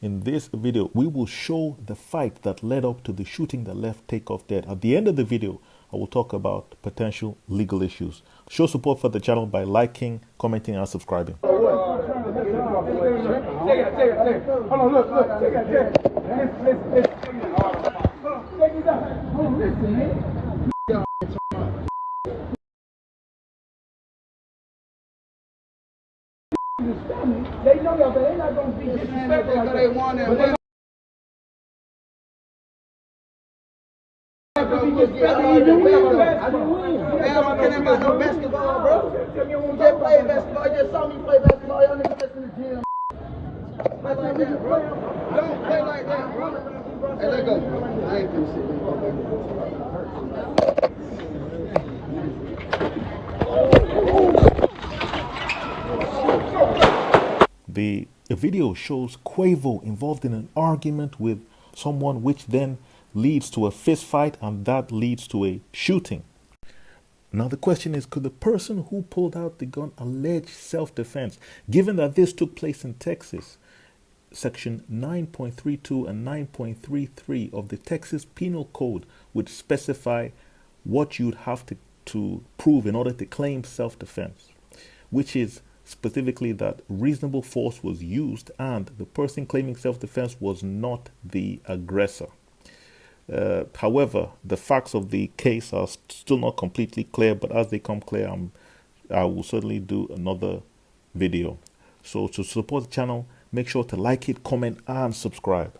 In this video, we will show the fight that led up to the shooting that left Takeoff dead. At the end of the video, I will talk about potential legal issues. Show support for the channel by liking, commenting, and subscribing. Hold on, look. Check it. Listen. Check it out. Hold on, listen, man. They know y'all, but they're not going to be disrespectful because they want it. I didn't win. Man, I'm kidding about no basketball, bro. Just play basketball. Just saw me play basketball. Y'all niggas just in the gym. Play like that, bro. Don't play like that, bro. Hey, let go. I ain't finna sit The video shows Quavo involved in an argument with someone, which then leads to a fist fight, and that leads to a shooting. Now the question is, could the person who pulled out the gun allege self-defense, given that this took place in Texas? Section 9.32 and 9.33 of the Texas Penal Code would specify what you'd have to prove in order to claim self-defense, which is specifically that reasonable force was used and the person claiming self-defense was not the aggressor. However, the facts of the case are still not completely clear, but as they come clear, I will certainly do another video. So to support the channel, make sure to like it, comment, and subscribe.